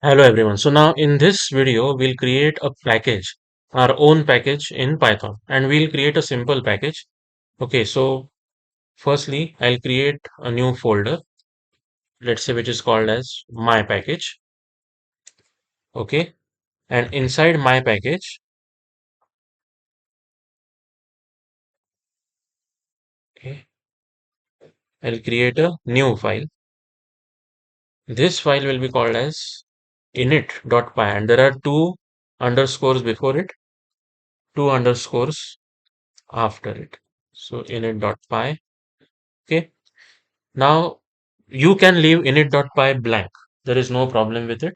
Hello everyone. So now in this video, we'll create a package, our own package in Python, and we'll create a simple package. Okay, so firstly, I'll create a new folder, let's say which is called as my package. Okay, and inside my package, okay, I'll create a new file. This file will be called as init.py, and there are two underscores before it, two underscores after it. So init.py. Okay. Now you can leave init.py blank. There is no problem with it.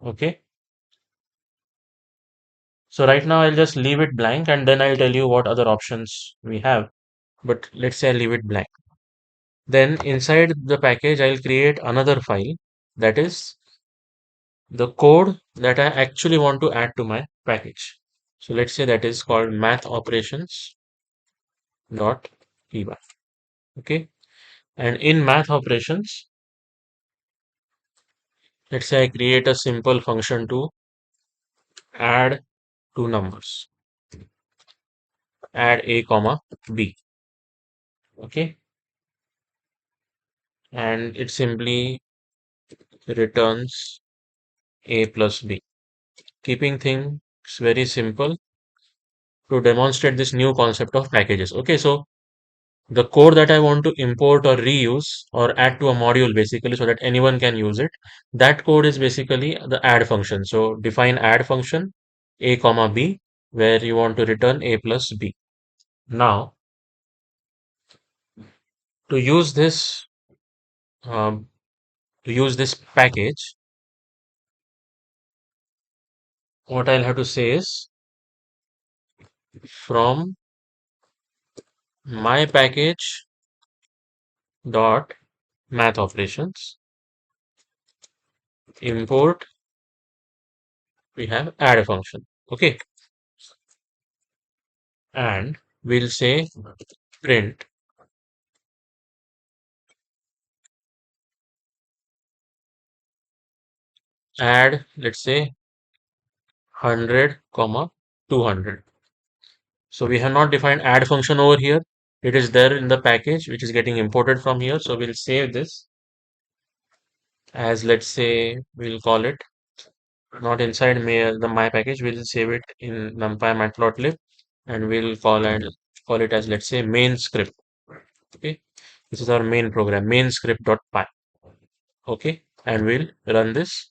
Okay. So right now I'll just leave it blank and then I'll tell you what other options we have. But let's say I leave it blank. Then inside the package, I'll create another file that is the code that I actually want to add to my package. So let's say that is called mathoperations.py. Okay. And in math operations, let's say I create a simple function to add two numbers, add a comma b. Okay, and it simply returns a plus b, keeping things very simple to demonstrate this new concept of packages. Okay, so the code that I want to import or reuse or add to a module basically so that anyone can use it, that code is basically the add function. So define add function a comma b where you want to return a plus b. Now to use this um, package, what I'll have to say is from my package dot math operations import, we have add a function. Okay, and we'll say print add, let's say 100 comma 200. So we have not defined add function over here. It is there in the package which is getting imported from here. So we'll save this as, let's say, we'll call it not inside my package. We'll save it in numpy matplotlib and we'll call it as, let's say, main script. Okay, this is our main program, main script.py. Okay, and we'll run this.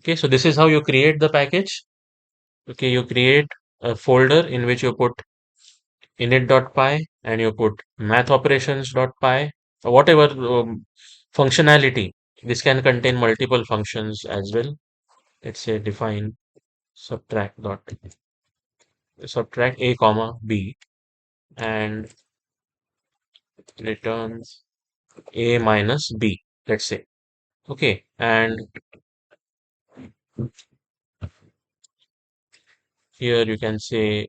Okay, so this is how you create the package. Okay, you create a folder in which you put init.py and you put mathoperations.py or whatever functionality. This can contain multiple functions as well. Let's say define subtract a comma b and returns a minus b, let's say. Okay, and here you can say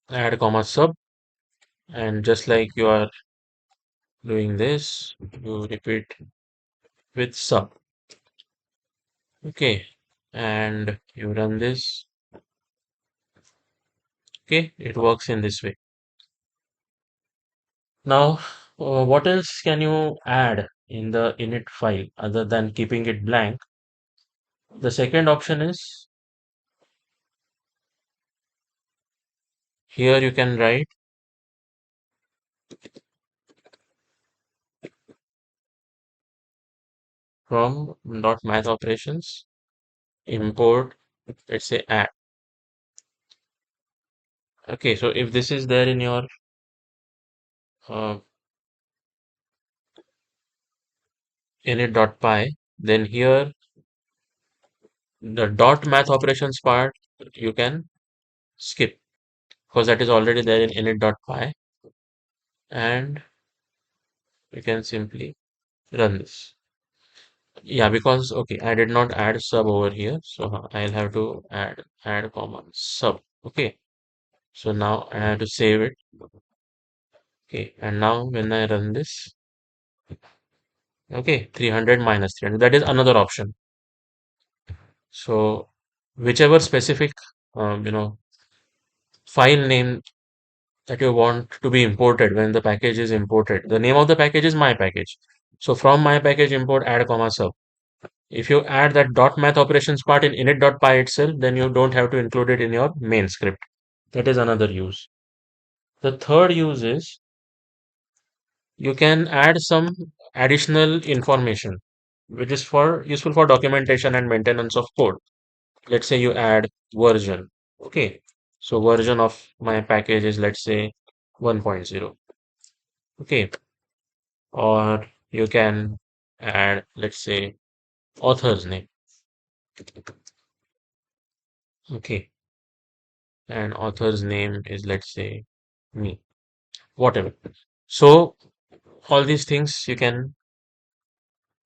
add comma sub, and just like you are doing this, you repeat with sub. Okay, and you run this. Okay, it works in this way. Now, what else can you add in the init file other than keeping it blank? The second option is here you can write from dot math operations import, let's say add. Okay, so if this is there in your uh, init.py, then here the dot math operations part you can skip because that is already there in init.py, and you can simply run this. Yeah, because okay, I did not add sub over here, so I'll have to add comma sub. Okay, so now I have to save it Okay, and now when I run this, okay, 300 minus 300, that is another option. So whichever specific, you know, file name that you want to be imported when the package is imported, the name of the package is my package. So from my package import add comma sub. If you add that dot math operations part in init.py itself, then you don't have to include it in your main script. That is another use. The third use is you can add some additional information, which is for useful for documentation and maintenance of code. Let's say you add version. Okay. So version of my package is, let's say, 1.0. Okay. Or you can add, let's say, author's name. Okay. And author's name is, let's say, me, whatever. So all these things you can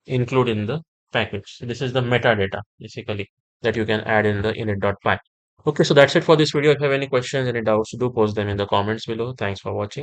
include in the package. So this is the metadata basically that you can add in the init.py. Okay, so that's it for this video. If you have any questions, any doubts, do post them in the comments below. Thanks for watching.